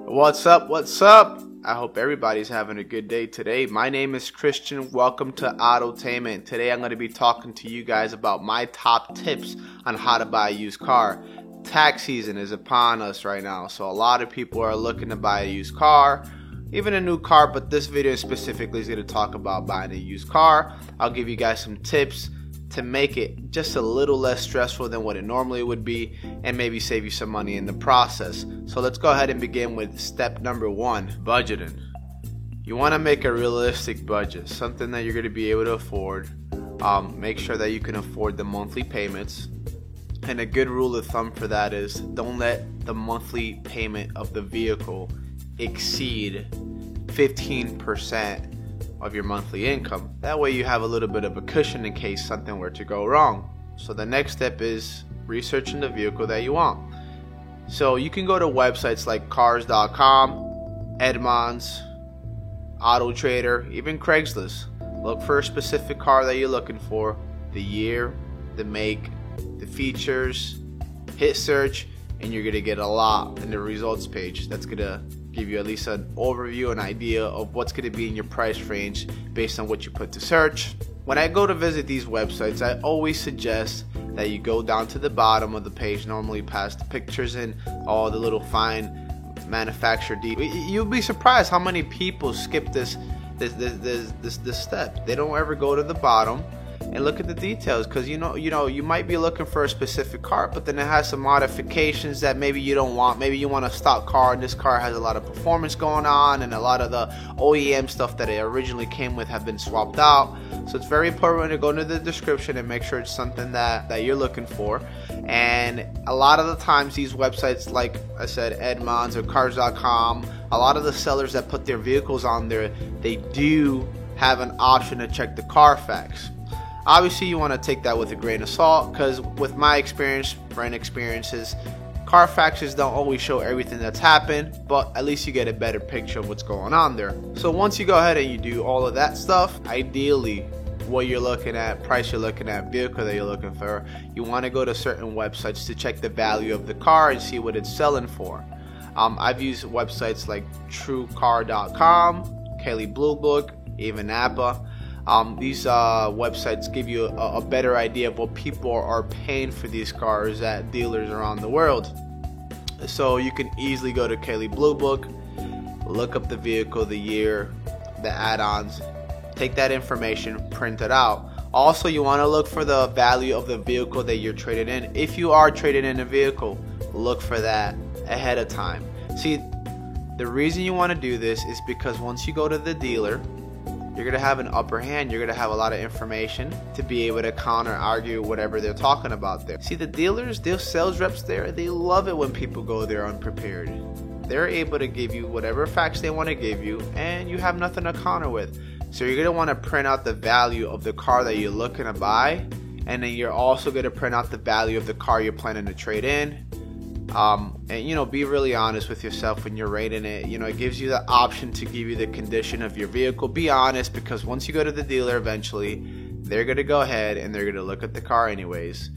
What's up? What's up? I hope everybody's having a good day today. My name is Christian. Welcome to Autotainment. Today I'm going to be talking to you guys about my top tips on how to buy a used car. Tax season is upon us right now, so a lot of people are looking to buy a used car, even a new car, but this video specifically is going to talk about buying a used car. I'll give you guys some tips to make it just a little less stressful than what it normally would be and maybe save you some money in the process. So let's go ahead and begin with step number 1, budgeting. You want to make a realistic budget, something that you're going to be able to afford. Make sure that you can afford the monthly payments. And a good rule of thumb for that is don't let the monthly payment of the vehicle exceed 15% of your monthly income. That way you have a little bit of a cushion in case something were to go wrong. So the next step is researching the vehicle that you want. So you can go to websites like cars.com, Edmunds, Auto Trader, even Craigslist. Look for a specific car that you're looking for, the year, the make, the features, hit search, and you're gonna get a lot in the results page. That's gonna give you at least an overview, an idea of what's going to be in your price range based on what you put to search. When I go to visit these websites, I always suggest that you go down to the bottom of the page, normally past the pictures and all the little fine manufacturer details. You'll be surprised how many people skip this step. They don't ever go to the bottom and look at the details, because you might be looking for a specific car, but then it has some modifications that maybe you don't want. Maybe you want a stock car and this car has a lot of performance going on, and a lot of the OEM stuff that it originally came with have been swapped out. So it's very important to go into the description and make sure it's something that you're looking for. And a lot of the times these websites, like I said, Edmunds or cars.com, a lot of the sellers that put their vehicles on there, they do have an option to check the Carfax. Obviously, you want to take that with a grain of salt, because with my experience, friend experiences, Carfaxes don't always show everything that's happened, but at least you get a better picture of what's going on there. So once you go ahead and you do all of that stuff, ideally, what you're looking at, price you're looking at, vehicle that you're looking for, you want to go to certain websites to check the value of the car and see what it's selling for. I've used websites like TrueCar.com, Kelley Blue Book, even Napa. These websites give you a better idea of what people are paying for these cars at dealers around the world. So you can easily go to Kelley Blue Book, look up the vehicle, the year, the add-ons, take that information, print it out. Also, you want to look for the value of the vehicle that you're trading in. If you are trading in a vehicle, look for that ahead of time. See, the reason you want to do this is because once you go to the dealer, you're going to have an upper hand. You're going to have a lot of information to be able to counter argue whatever they're talking about there. See, the dealers, their sales reps there, they love it when people go there unprepared. They're able to give you whatever facts they want to give you, and you have nothing to counter with. So you're going to want to print out the value of the car that you're looking to buy, and then you're also going to print out the value of the car you're planning to trade in. And be really honest with yourself when you're rating it. It gives you the option to give you the condition of your vehicle. Be honest, because once you go to the dealer, eventually they're going to go ahead and they're going to look at the car anyways.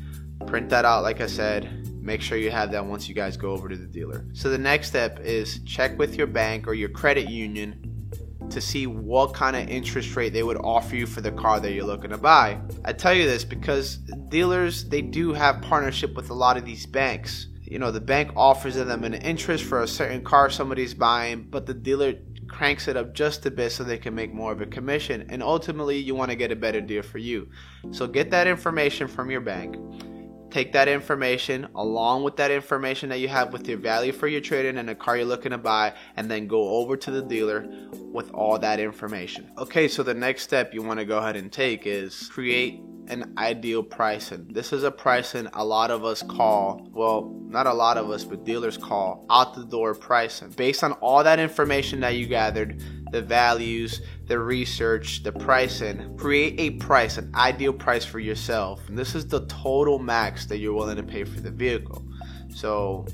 Print that out, like I said. Make sure you have that once you guys go over to the dealer. So the next step is check with your bank or your credit union to see what kind of interest rate they would offer you for the car that you're looking to buy. I tell you this because dealers, they do have partnership with a lot of these banks. The bank offers them an interest for a certain car somebody's buying, but the dealer cranks it up just a bit so they can make more of a commission. And ultimately, you want to get a better deal for you. So get that information from your bank. Take that information along with that information that you have with your value for your trade-in and the car you're looking to buy, and then go over to the dealer with all that information. Okay, so the next step you want to go ahead and take is create an ideal pricing. This is a pricing a lot of us call, well, not a lot of us, but dealers call out the door pricing. Based on all that information that you gathered, the values, the research, the pricing, create a price, an ideal price for yourself. And this is the total max that you're willing to pay for the vehicle. So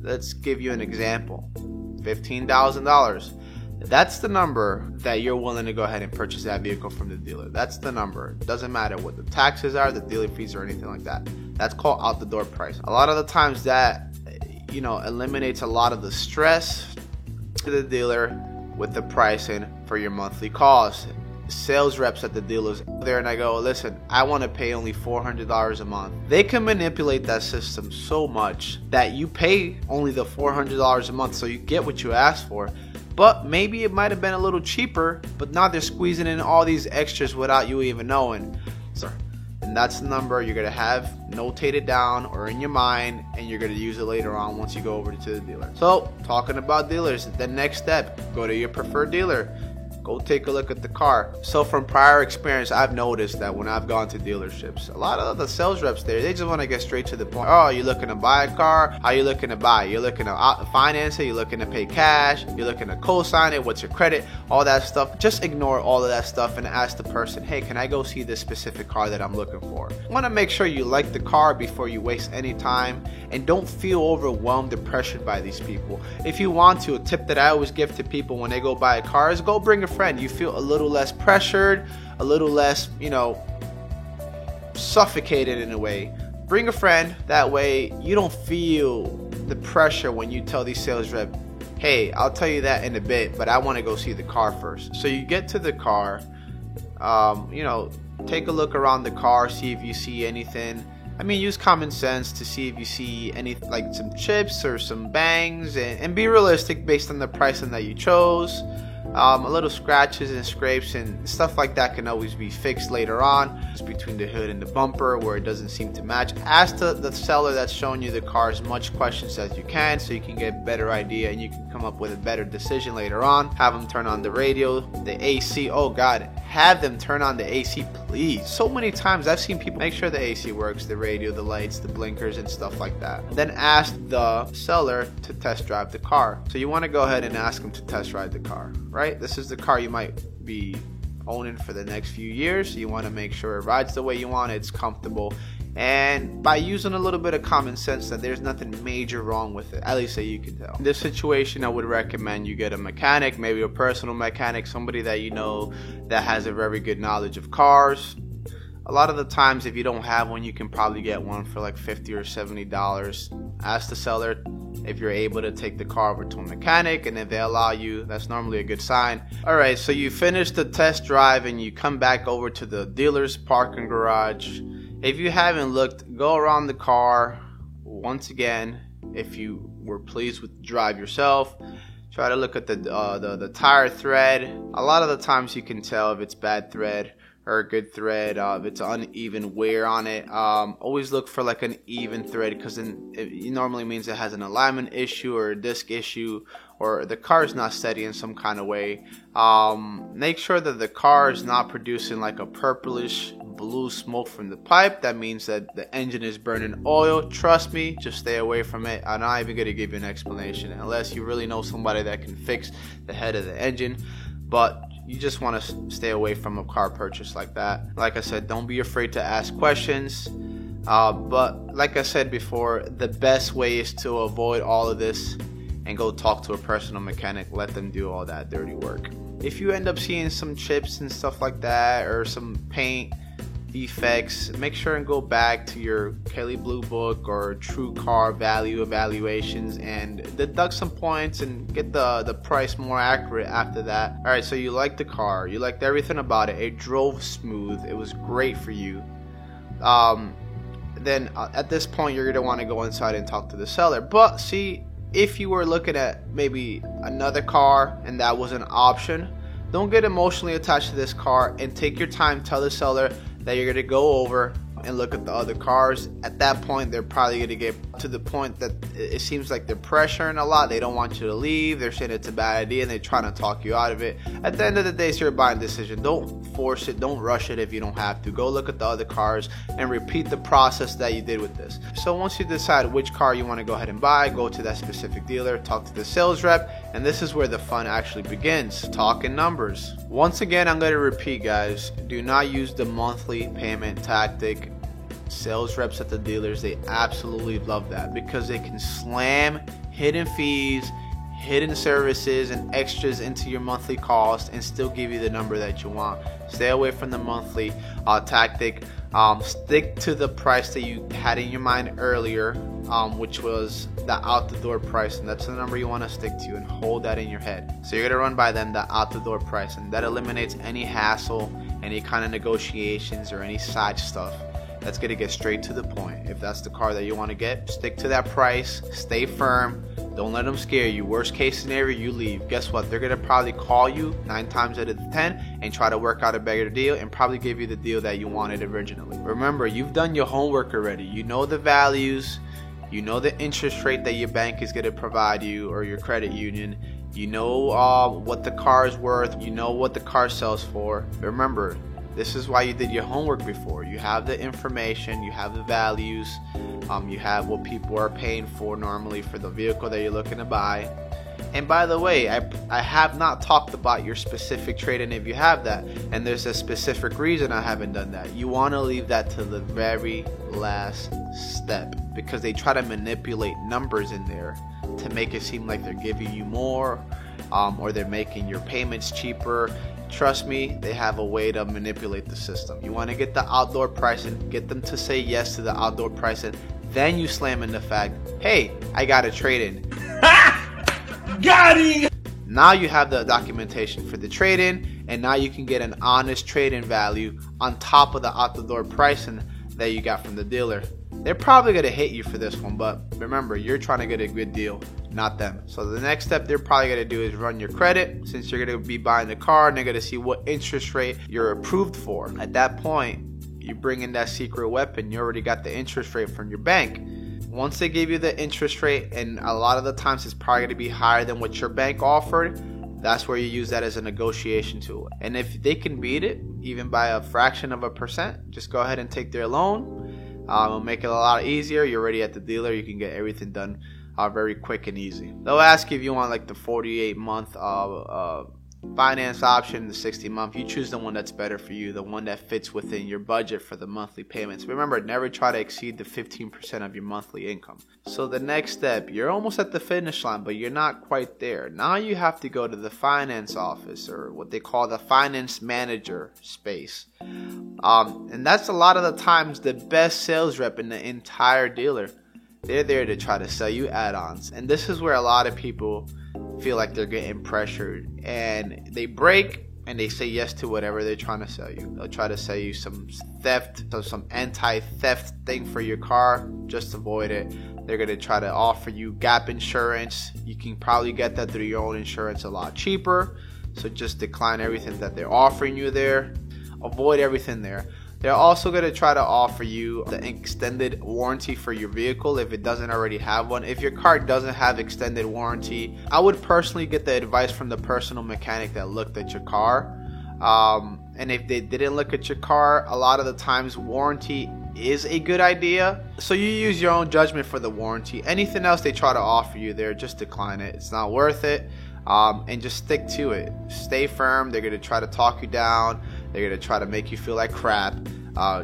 let's give you an example. $15,000. That's the number that you're willing to go ahead and purchase that vehicle from the dealer. That's the number. It doesn't matter what the taxes are, the dealer fees, or anything like that. That's called out the door price. A lot of the times that eliminates a lot of the stress to the dealer with the pricing for your monthly cost. Sales reps at the dealers there, and I go, listen, I want to pay only $400 a month. They can manipulate that system so much that you pay only the $400 a month, so you get what you asked for. But maybe it might have been a little cheaper, but now they're squeezing in all these extras without you even knowing. And that's the number you're going to have notated down or in your mind, and you're going to use it later on once you go over to the dealer. So, talking about dealers, the next step, go to your preferred dealer. Go take a look at the car. So from prior experience, I've noticed that when I've gone to dealerships, a lot of the sales reps there, they just want to get straight to the point. Oh, you're looking to buy a car? How you looking to buy? You're looking to finance it? You're looking to pay cash? You're looking to co-sign it? What's your credit? All that stuff. Just ignore all of that stuff and ask the person, hey, can I go see this specific car that I'm looking for? You want to make sure you like the car before you waste any time, and don't feel overwhelmed or pressured by these people. If you want to, a tip that I always give to people when they go buy a car is go bring a friend. You feel a little less pressured, a little less, suffocated in a way. Bring a friend. That way you don't feel the pressure when you tell these sales reps, hey, I'll tell you that in a bit, but I want to go see the car first. So you get to the car, take a look around the car, see if you see anything. Use common sense to see if you see any, like some chips or some bangs, and be realistic based on the pricing that you chose. A little scratches and scrapes and stuff like that can always be fixed later on. It's between the hood and the bumper where it doesn't seem to match. Ask the seller that's showing you the car as much questions as you can, so you can get a better idea and you can come up with a better decision later on. Have them turn on the radio, the AC. Oh God, have them turn on the AC, please. So many times I've seen people make sure the AC works, the radio, the lights, the blinkers and stuff like that. Then ask the seller to test drive the car. So you want to go ahead and ask them to test drive the car, right? This is the car you might be owning for the next few years. You want to make sure it rides the way you want, it's comfortable, and by using a little bit of common sense that there's nothing major wrong with it, at least that you can tell. In this situation, I would recommend you get a mechanic, maybe a personal mechanic, somebody that you know that has a very good knowledge of cars. A lot of the times, if you don't have one, you can probably get one for like $50 or $70. Ask the seller if you're able to take the car over to a mechanic, and if they allow you, that's normally a good sign. Alright, so you finish the test drive and you come back over to the dealer's parking garage. If you haven't looked, go around the car once again. If you were pleased with the drive yourself, try to look at the tire thread. A lot of the times you can tell if it's bad thread or a good thread, if it's uneven wear on it. Always look for like an even thread, because it normally means it has an alignment issue or a disc issue, or the car is not steady in some kind of way. Make sure that the car is not producing like a purplish blue smoke from the pipe. That means that the engine is burning oil. Trust me, just stay away from it. I'm not even going to give you an explanation unless you really know somebody that can fix the head of the engine. But you just want to stay away from a car purchase like that. Like I said, don't be afraid to ask questions. But like I said before, the best way is to avoid all of this and go talk to a personal mechanic. Let them do all that dirty work. If you end up seeing some chips and stuff like that, or some paint defects, make sure and go back to your Kelley Blue Book or True Car Value evaluations and deduct some points and get the price more accurate after that. Alright, so you liked the car, you liked everything about it, it drove smooth, it was great for you. Then at this point you're going to want to go inside and talk to the seller. But see, if you were looking at maybe another car and that was an option, don't get emotionally attached to this car and take your time. Tell the seller that you're going to go over and look at the other cars. At that point, they're probably going to get to the point that it seems like they're pressuring a lot. They don't want you to leave. They're saying it's a bad idea and they're trying to talk you out of it. At the end of the day, it's your buying decision. Don't force it. Don't rush it if you don't have to. Go look at the other cars and repeat the process that you did with this. So once you decide which car you want to go ahead and buy, go to that specific dealer, talk to the sales rep, and this is where the fun actually begins. Talking numbers. Once again, I'm going to repeat, guys, do not use the monthly payment tactic. Sales reps at the dealers, they absolutely love that because they can slam hidden fees, hidden services and extras into your monthly cost and still give you the number that you want. Stay away from the monthly tactic. Stick to the price that you had in your mind earlier, which was the out the door price, and that's the number you want to stick to, and hold that in your head. So you're gonna run by them the out the door price, and that eliminates any hassle, any kind of negotiations, or any side stuff. That's gonna get straight to the point. If that's the car that you want to get, stick to that price. Stay firm. Don't let them scare you. Worst case scenario, you leave. Guess what? They're gonna probably call you 9 times out of 10 and try to work out a better deal and probably give you the deal that you wanted originally. Remember, you've done your homework already. You know the values. You know the interest rate that your bank is gonna provide you, or your credit union. You know what the car is worth. You know what the car sells for. Remember, this is why you did your homework before. You have the information, you have the values, you have what people are paying for normally for the vehicle that you're looking to buy. And by the way, I have not talked about your specific trade-in if you have that, and there's a specific reason I haven't done that. You want to leave that to the very last step, because they try to manipulate numbers in there to make it seem like they're giving you more, or they're making your payments cheaper. Trust me, they have a way to manipulate the system. You want to get the outdoor pricing, get them to say yes to the outdoor pricing, then you slam in the fact, hey, I got a trade-in. Got it! Now you have the documentation for the trade-in, and now you can get an honest trade-in value on top of the out-the-door pricing that you got from the dealer. They're probably going to hit you for this one, but remember, you're trying to get a good deal, not them. So the next step they're probably going to do is run your credit, since you're going to be buying the car, and they're going to see what interest rate you're approved for. At that point, you bring in that secret weapon. You already got the interest rate from your bank. Once they give you the interest rate, and a lot of the times it's probably going to be higher than what your bank offered, that's where you use that as a negotiation tool. And if they can beat it, even by a fraction of a percent, just go ahead and take their loan. It'll make it a lot easier. You're already at the dealer. You can get everything done very quick and easy. They'll ask you if you want like the 48-month finance option, the 60-month. You choose the one that's better for you, the one that fits within your budget for the monthly payments. Remember, never try to exceed the 15% of your monthly income. So the next step, you're almost at the finish line, but you're not quite there. Now you have to go to the finance office, or what they call the finance manager space. And that's a lot of the times the best sales rep in the entire dealer. They're there to try to sell you add-ons. And this is where a lot of people feel like they're getting pressured, and they break and they say yes to whatever they're trying to sell you. They'll try to sell you some theft, some anti-theft thing for your car. Just avoid it. They're going to try to offer you gap insurance. You can probably get that through your own insurance a lot cheaper. So just decline everything that they're offering you there. Avoid everything there. They're also going to try to offer you the extended warranty for your vehicle if it doesn't already have one. If your car doesn't have extended warranty, I would personally get the advice from the personal mechanic that looked at your car. And if they didn't look at your car, a lot of the times warranty is a good idea. So you use your own judgment for the warranty. Anything else they try to offer you there, just decline it. It's not worth it. And just stick to it. Stay firm. They're going to try to talk you down. They're going to try to make you feel like crap.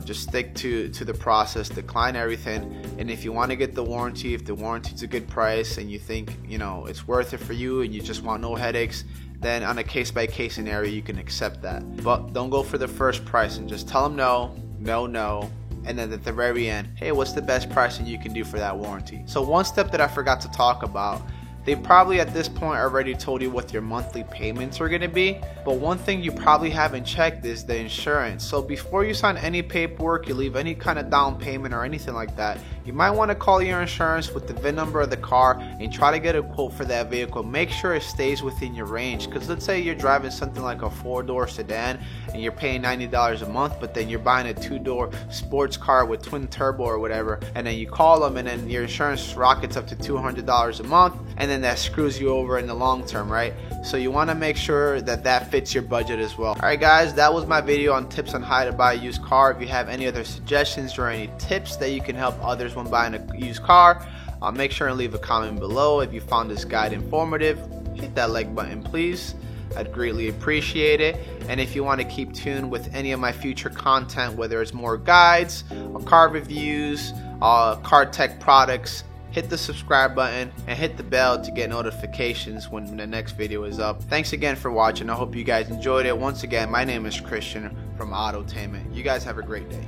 Just stick to the process. Decline everything. And if you want to get the warranty, if the warranty's a good price and you think, it's worth it for you and you just want no headaches, then on a case-by-case scenario, you can accept that. But don't go for the first price and just tell them no. And then at the very end, hey, what's the best pricing you can do for that warranty? So one step that I forgot to talk about, they probably at this point already told you what your monthly payments are going to be, but one thing you probably haven't checked is the insurance. So before you sign any paperwork, you leave any kind of down payment or anything like that, you might want to call your insurance with the VIN number of the car and try to get a quote for that vehicle. Make sure it stays within your range, because let's say you're driving something like a 4-door sedan and you're paying $90 a month, but then you're buying a 2-door sports car with twin turbo or whatever, and then you call them and then your insurance rockets up to $200 a month, and then that screws you over in the long term, right? So you want to make sure that that fits your budget as well. Alright guys, that was my video on tips on how to buy a used car. If you have any other suggestions or any tips that you can help others when buying a used car, make sure and leave a comment below. If you found this guide informative, hit that like button please. I'd greatly appreciate it. And if you want to keep tuned with any of my future content, whether it's more guides, or car reviews, car tech products, hit the subscribe button and hit the bell to get notifications when the next video is up. Thanks again for watching. I hope you guys enjoyed it. Once again, my name is Christian from Autotainment. You guys have a great day.